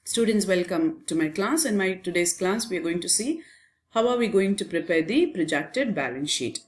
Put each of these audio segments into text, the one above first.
Students, welcome to my class. In my today's class, we are going to see how are we going to prepare the projected balance sheet.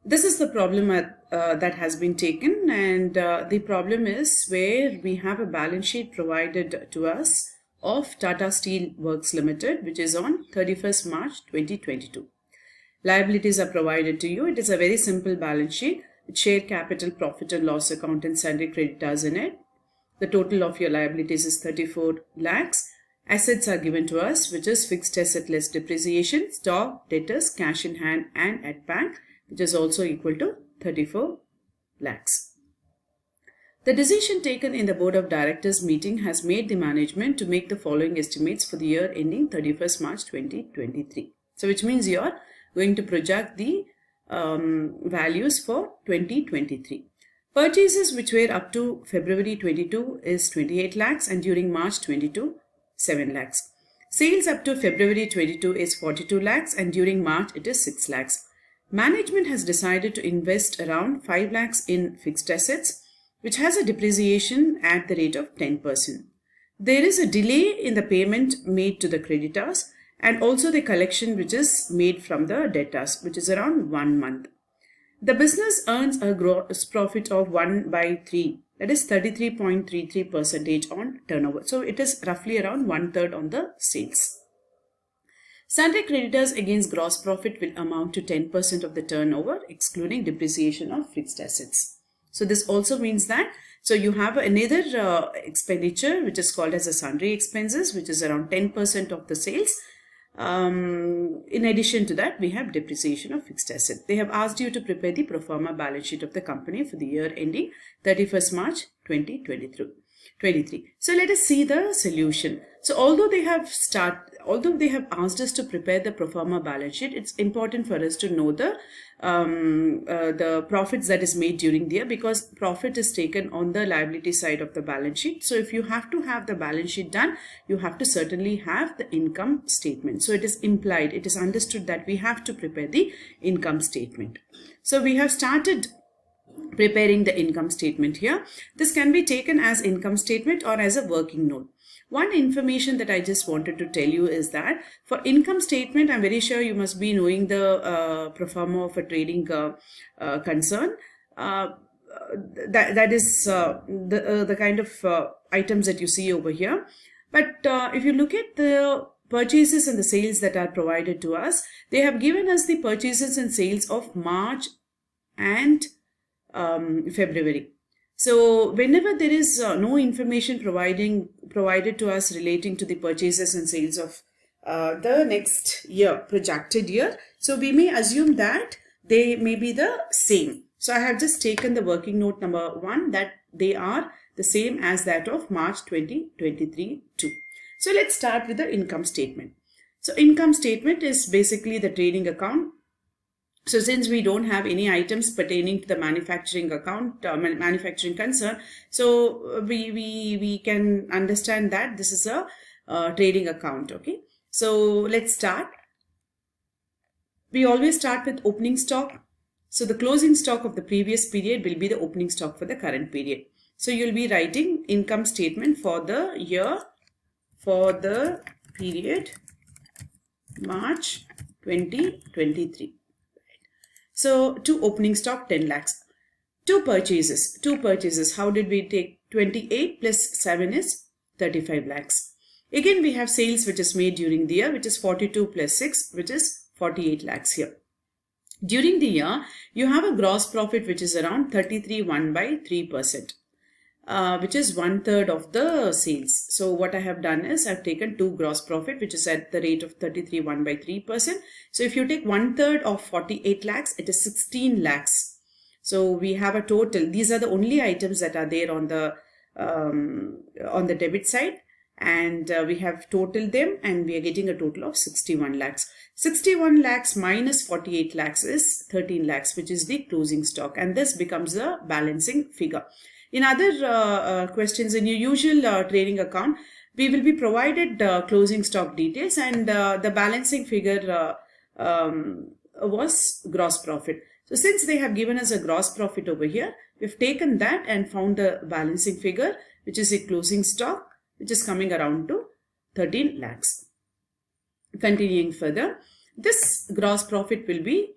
This is the problem that has been taken, and the problem is where we have a balance sheet provided to us of Tata Steel Works Limited, which is on 31st March 2022. Liabilities are provided to you. It is a very simple balance sheet with share capital, profit and loss account and sundry creditors in it. The total of your liabilities is 34 lakhs. Assets are given to us, which is fixed asset less depreciation, stock, debtors, cash in hand and at bank, which is also equal to 34 lakhs. The decision taken in the Board of Directors meeting has made the management to make the following estimates for the year ending 31st March 2023. So which means you are going to project the values for 2023. Purchases which were up to February 22 is 28 lakhs and during March 22, 7 lakhs. Sales up to February 22 is 42 lakhs and during March it is 6 lakhs. Management has decided to invest around 5 lakhs in fixed assets, which has a depreciation at the rate of 10%. There is a delay in the payment made to the creditors and also the collection which is made from the debtors, which is around 1 month. The business earns a gross profit of 1/3, that is 33.33% on turnover. So it is roughly around 1/3 on the sales. Sundry creditors against gross profit will amount to 10% of the turnover, excluding depreciation of fixed assets. So this also means that, so you have another expenditure which is called as a sundry expenses, which is around 10% of the sales. In addition to that, we have depreciation of fixed asset. They have asked you to prepare the pro forma balance sheet of the company for the year ending 31st March 2023. So let us see the solution. So although they have asked us to prepare the pro forma balance sheet, it's important for us to know the profits that is made during the year, because profit is taken on the liability side of the balance sheet. So if you have to have the balance sheet done, you have to certainly have the income statement. So it is implied, it is understood that we have to prepare the income statement. So we have started preparing the income statement here. This can be taken as income statement or as a working note. One information that I just wanted to tell you is that for income statement, I'm very sure you must be knowing the pro forma of a trading concern. That is the kind of items that you see over here. But if you look at the purchases and the sales that are provided to us, they have given us the purchases and sales of March and February. So whenever there is no information provided to us relating to the purchases and sales of the next year, projected year, so we may assume that they may be the same. So I have just taken the working note number 1 that they are the same as that of March 2023 too. So let's start with the income statement. So income statement is basically the trading account. So since we don't have any items pertaining to the manufacturing account, manufacturing concern, so we can understand that this is a trading account. Okay. So let's start. We always start with opening stock. So the closing stock of the previous period will be the opening stock for the current period. So you'll be writing income statement for the year, for the period March 2023. So to opening stock 10 lakhs. Two purchases. How did we take 28 plus 7 is 35 lakhs. Again, we have sales which is made during the year, which is 42 plus 6, which is 48 lakhs here. During the year, you have a gross profit which is around 33 1/3%. Which is 1/3 of the sales. So what I have done is I've taken 2 gross profit, which is at the rate of 33 1/3%. So if you take 1/3 of 48 lakhs, it is 16 lakhs. So we have a total. These are the only items that are there on the debit side, and we have totaled them, and we are getting a total of 61 lakhs. 61 lakhs minus 48 lakhs is 13 lakhs, which is the closing stock, and this becomes the balancing figure. In other questions, in your usual trading account, we will be provided closing stock details, and the balancing figure was gross profit. So since they have given us a gross profit over here, we've taken that and found the balancing figure, which is a closing stock, which is coming around to 13 lakhs. Continuing further, this gross profit will be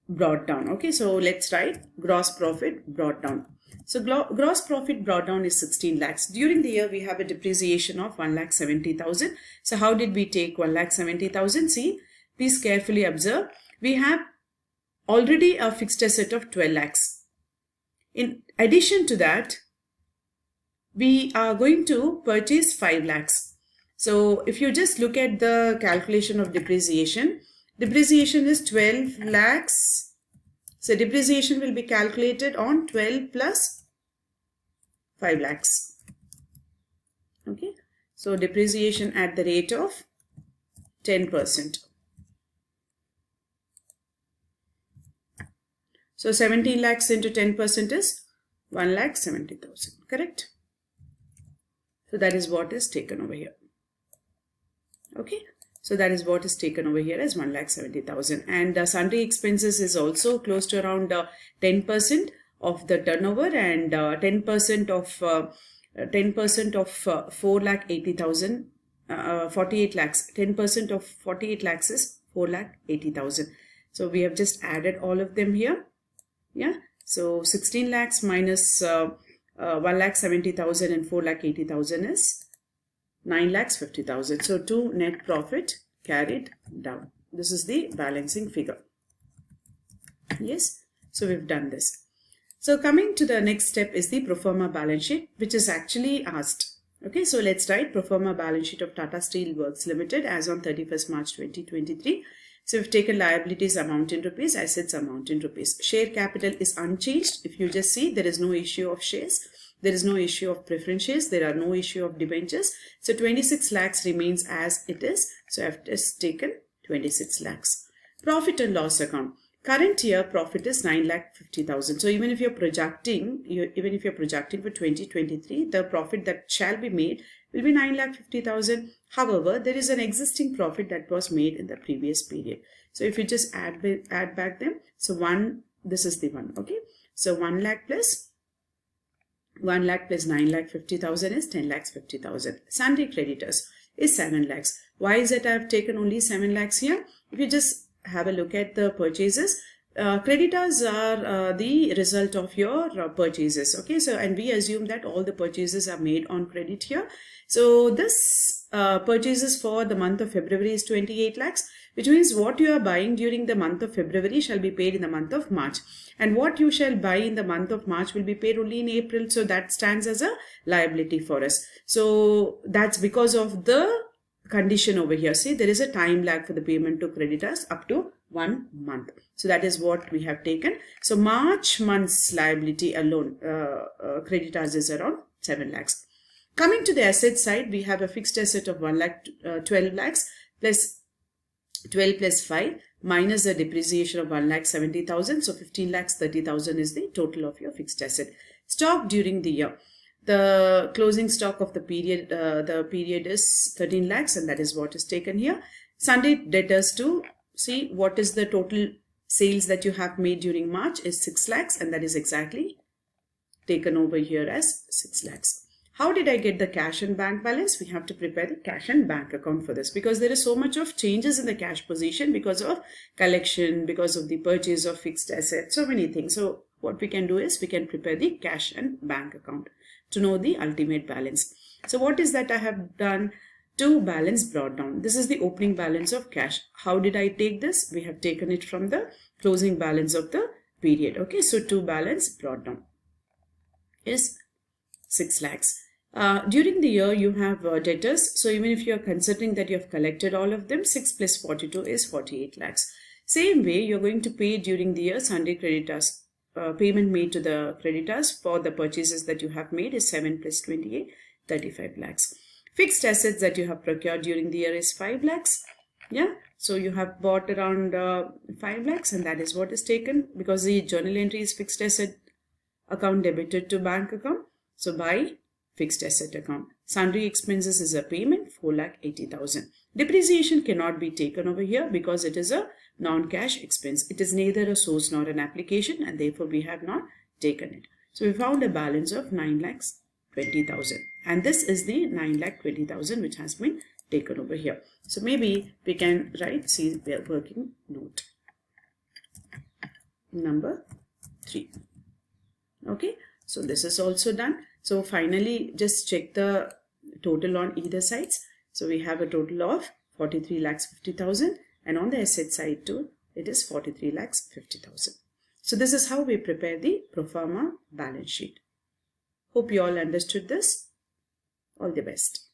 brought down. Okay, so let's write gross profit brought down. So gross profit brought down is 16 lakhs. During the year, we have a depreciation of 1,70,000. So how did we take 1,70,000? See, please carefully observe. We have already a fixed asset of 12 lakhs. In addition to that, we are going to purchase 5 lakhs. So if you just look at the calculation of depreciation is 12 lakhs. So depreciation will be calculated on 12 plus 5 lakhs. Okay. So depreciation at the rate of 10%. So 17 lakhs into 10% is 1,70,000. Correct? So that is what is taken over here. Okay, so that is what is taken over here as 1,70,000. And sundry expenses is also close to around 10% of the turnover, and 10% of 4,80,000, 48 lakhs. 10% of 48 lakhs is 4,80,000. So we have just added all of them here. Yeah. So 16 lakhs minus 1,70,000 and 4,80,000 is 9,50,000. So to net profit carried down. This is the balancing figure. Yes. So we've done this. So coming to the next step is the pro forma balance sheet, which is actually asked. Okay. So let's write pro forma balance sheet of Tata Steel Works Limited as on 31st March 2023. So we've taken liabilities amount in rupees, assets amount in rupees. Share capital is unchanged. If you just see, there is no issue of shares. There is no issue of preference shares. There are no issue of debentures. So 26 lakhs remains as it is. So I've just taken 26 lakhs. Profit and loss account. Current year profit is 9,50,000. So even if you're projecting for 2023, the profit that shall be made will be 9,50,000. However, there is an existing profit that was made in the previous period. So if you just add back them, so this is the one. Okay. So 1 lakh plus 9,50,000 is 10,50,000. Sundry creditors is 7 lakhs. Why is it I have taken only 7 lakhs here? If you just have a look at the purchases, creditors are the result of your purchases. Okay, so and we assume that all the purchases are made on credit here. So this purchases for the month of February is 28 lakhs, which means what you are buying during the month of February shall be paid in the month of March. And what you shall buy in the month of March will be paid only in April. So that stands as a liability for us. So that's because of the condition over here. See, there is a time lag for the payment to creditors up to 1 month. So that is what we have taken. So March month's liability alone, creditors is around 7 lakhs. Coming to the asset side, we have a fixed asset of 12 lakhs plus 12 plus 5 minus the depreciation of 1,70,000. So 15 lakhs 30,000 is the total of your fixed asset. Stock during the year. The closing stock of the period is 13 lakhs, and that is what is taken here. Sundry debtors to see what is the total sales that you have made during March is 6 lakhs, and that is exactly taken over here as 6 lakhs. How did I get the cash and bank balance? We have to prepare the cash and bank account for this because there is so much of changes in the cash position because of collection, because of the purchase of fixed assets, so many things. So what we can do is we can prepare the cash and bank account to know the ultimate balance. So what is that I have done? To balance brought down. This is the opening balance of cash. How did I take this? We have taken it from the closing balance of the period. Okay, so to balance brought down is 6 lakhs. During the year, you have debtors. So even if you are considering that you have collected all of them, 6 plus 42 is 48 lakhs. Same way, you're going to pay during the year sundry creditors. Payment made to the creditors for the purchases that you have made is 7 plus 28, 35 lakhs. Fixed assets that you have procured during the year is 5 lakhs. Yeah. So you have bought around 5 lakhs, and that is what is taken because the journal entry is fixed asset account debited to bank account. So by fixed asset account. Sundry expenses is a payment, 4,80,000. Depreciation cannot be taken over here because it is a non-cash expense. It is neither a source nor an application, and therefore we have not taken it. So we found a balance of 9,20,000, and this is the 9,20,000 which has been taken over here. So maybe we can write working note number 3. Okay, so this is also done. So finally, just check the total on either sides. So we have a total of 43,50,000, and on the asset side too, it is 43,50,000. So this is how we prepare the pro forma balance sheet. Hope you all understood this. All the best.